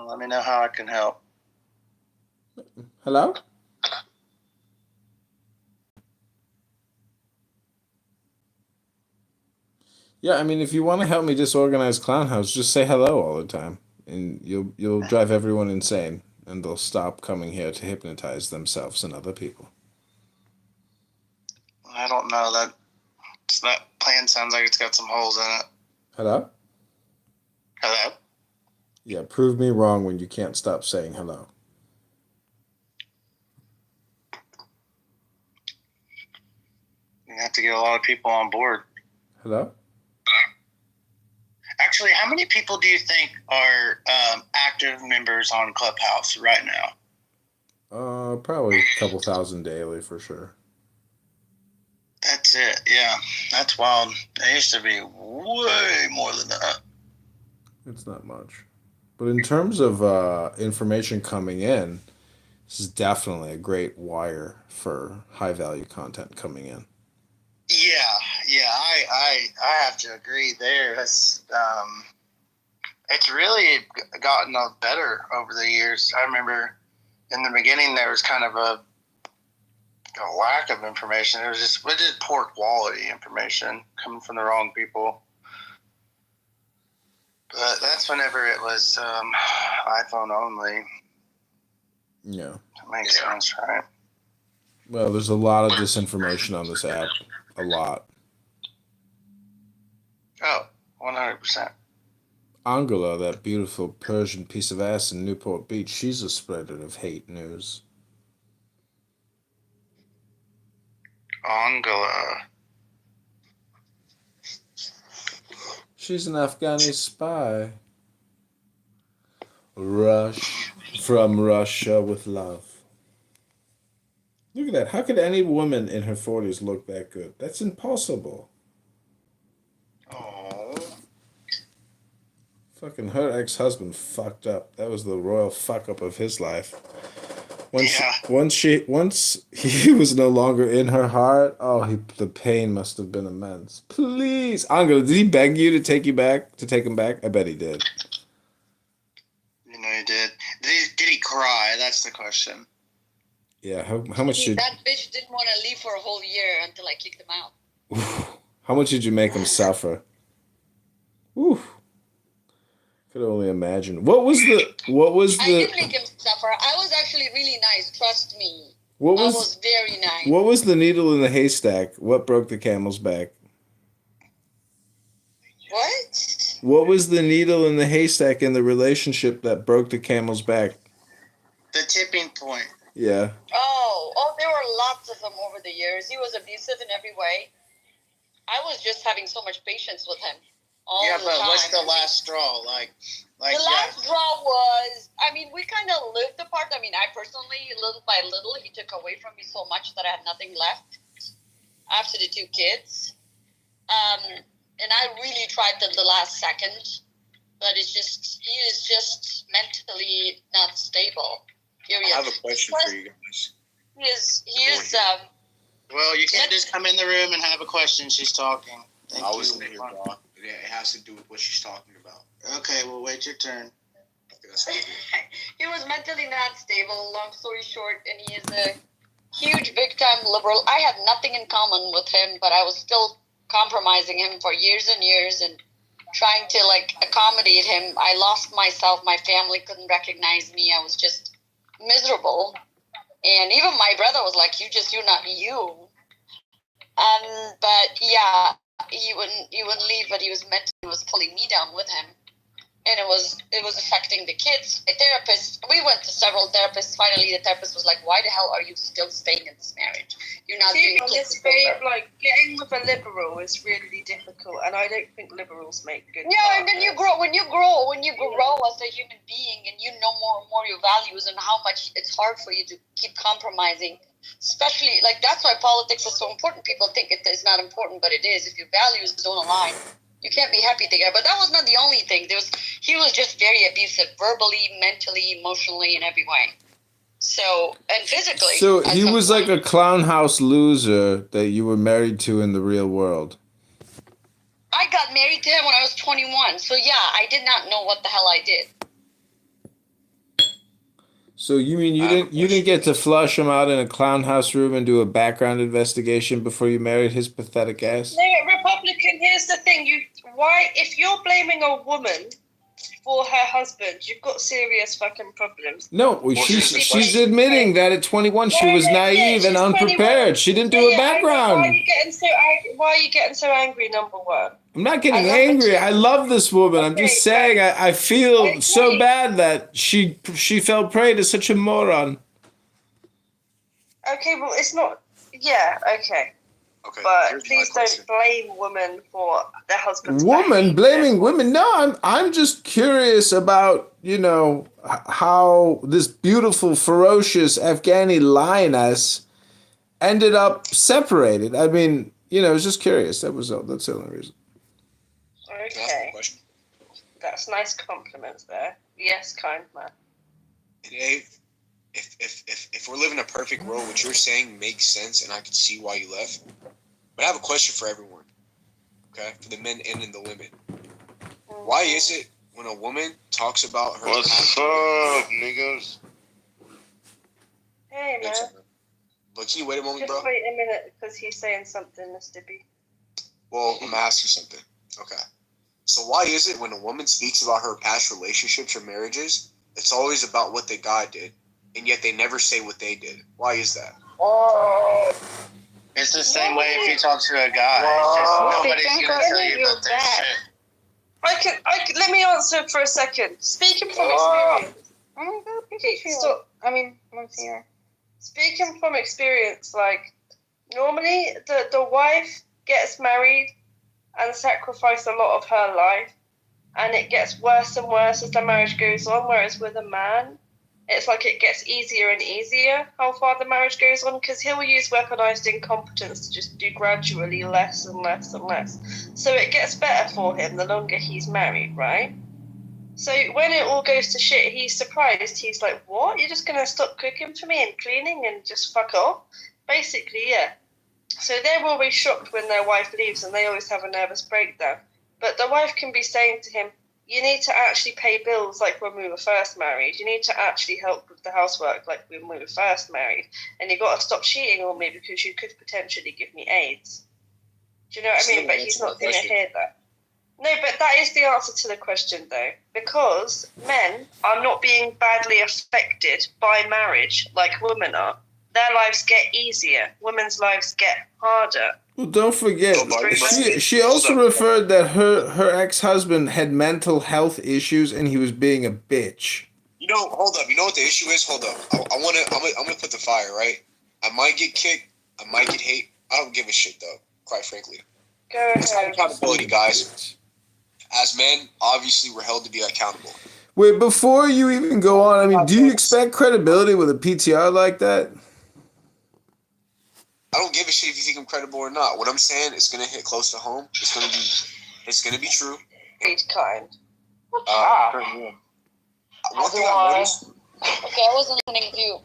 Let me know how I can help. Hello? Yeah, I mean, if you want to help me disorganize Clown House, just say hello all the time, and you'll drive everyone insane, and they'll stop coming here to hypnotize themselves and other people. I don't know. That plan sounds like it's got some holes in it. Hello? Hello? Yeah, prove me wrong when you can't stop saying hello. You have to get a lot of people on board. Hello? Actually, how many people do you think are active members on Clubhouse right now? Probably a couple thousand daily for sure. That's it. Yeah, that's wild. There used to be way more than that. It's not much. But in terms of information coming in, this is definitely a great wire for high value content coming in. Yeah, I have to agree there. It's really gotten better over the years. I remember in the beginning there was kind of a lack of information. It was just poor quality information coming from the wrong people. But that's whenever it was iPhone only. Yeah. That makes sense, right? Well, there's a lot of disinformation on this app. A lot. Oh, 100%. Angela, that beautiful Persian piece of ass in Newport Beach, she's a spreader of hate news. Angela. She's an Afghani spy. Rush from Russia with love. Look at that. How could any woman in her 40s look that good? That's impossible. Oh. Fucking her ex-husband fucked up. That was the royal fuck up of his life. Once he was no longer in her heart, the pain must have been immense. Please, Angela, did he beg you to take him back? I bet he did. You know he did. Did he cry? That's the question. Yeah, how much did that bitch didn't want to leave for a whole year until I kicked him out. How much did you make him suffer? Ooh. Could only imagine. What was the I didn't make him suffer. I was actually really nice, trust me. I was very nice. What was the needle in the haystack? What broke the camel's back? What? What was the needle in the haystack in the relationship that broke the camel's back? The tipping point. Yeah. Oh, there were lots of them over the years. He was abusive in every way. I was just having so much patience with him. But what's the last straw? The last straw was, we kind of lived apart. I personally, little by little, he took away from me so much that I had nothing left after the 2 kids. And I really tried till the last second, but he is just mentally not stable. Period. I have a question for you guys. He is. Well, you can't just come in the room and have a question. She's talking. I wasn't here, bro. It has to do with what she's talking about. Okay, well, wait your turn. He was mentally not stable, long story short, and he is a huge, big-time liberal. I had nothing in common with him, but I was still compromising him for years and years and trying to, accommodate him. I lost myself. My family couldn't recognize me. I was just miserable. And even my brother was like, you're not you. But yeah, he wouldn't leave, but he was pulling me down with him. And it was affecting the kids. A therapist, we went to several therapists. Finally, the therapist was like, why the hell are you still staying in this marriage? You're not doing this, babe. Getting with a liberal is really difficult, and I don't think liberals make good partners. And then when you grow as a human being, and you know more and more your values and how much it's hard for you to keep compromising. Especially, that's why politics is so important. People think it is not important, but it is. If your values don't align, you can't be happy together. But that was not the only thing. He was just very abusive, verbally, mentally, emotionally, in every way. So, and physically. So he was like a clown house loser that you were married to in the real world. I got married to him when I was 21. So yeah, I did not know what the hell I did. So you mean I have a you didn't get to question. flush him out in a clown house room and do a background investigation before you married his pathetic ass? No, Republican. Here's the thing: why if you're blaming a woman for her husband, you've got serious fucking problems. No, Well, here's the she's question. admitting that at 21 she was naive and she's 21. unprepared. She didn't do a I know. Why are background. you getting so angry? Why are you getting so angry? Number one. I'm not getting And number angry. two- I love this woman. I'm just Okay, saying I feel so Okay. bad that she fell prey to such a moron. Okay, well, it's not. Yeah, okay, Okay. but here's my please question. don't blame women for their husband's Woman behavior. blaming women. No, I'm just curious about, how this beautiful, ferocious Afghani lioness ended up separated. I mean, I was just curious. That's the only reason. Can I ask a Okay, question? that's nice compliments there. Yes, kind man. Dave, if we're living a perfect world, what you're saying makes sense, and I can see why you left. But I have a question for everyone. Okay, for the men and the women. Why is it when a woman talks about her What's up, niggas? Hey man, But can you wait a moment, just bro? wait a minute because he's saying something, Mr. B. Well, I'm gonna ask you something. Okay. So why is it when a woman speaks about her past relationships or marriages, it's always about what the guy did, and yet they never say what they did? Why is that? It's the same way if you talk to a guy. It's just nobody's gonna tell you about their shit. I can. Let me answer for a second. Speaking from experience. Okay, stop. Let's hear. Speaking from experience, like normally the wife gets married and sacrifices a lot of her life, and it gets worse and worse as the marriage goes on. Whereas with a man, it's like it gets easier and easier how far the marriage goes on, because he'll use weaponized incompetence to just do gradually less and less and less. So it gets better for him the longer he's married, right? So when it all goes to shit, he's surprised. He's like, what? You're just going to stop cooking for me and cleaning and just fuck off? Basically, yeah. So they're always shocked when their wife leaves, and they always have a nervous breakdown. But the wife can be saying to him, you need to actually pay bills like when we were first married. You need to actually help with the housework like when we were first married. And you got to stop cheating on me because you could potentially give me AIDS. Do you know what I mean? But he's not going to hear that. No, but that is the answer to the question, though. Because men are not being badly affected by marriage like women are. Their lives get easier. Women's lives get harder. Well, don't forget, but- she also referred that her ex-husband had mental health issues and he was being a bitch. Hold up. You know what the issue is? Hold up. I'm gonna put the fire, right? I might get kicked. I might get hate. I don't give a shit, though, quite frankly. Go It's not ahead. accountability, guys. As men, obviously, we're held to be accountable. Wait, before you even go on, I mean, do you expect credibility with a PTR like that? I don't give a shit if you think I'm credible or not. What I'm saying is gonna hit close to home. It's gonna be true. Read kind. One thing I've noticed. Okay, I wasn't listening to you.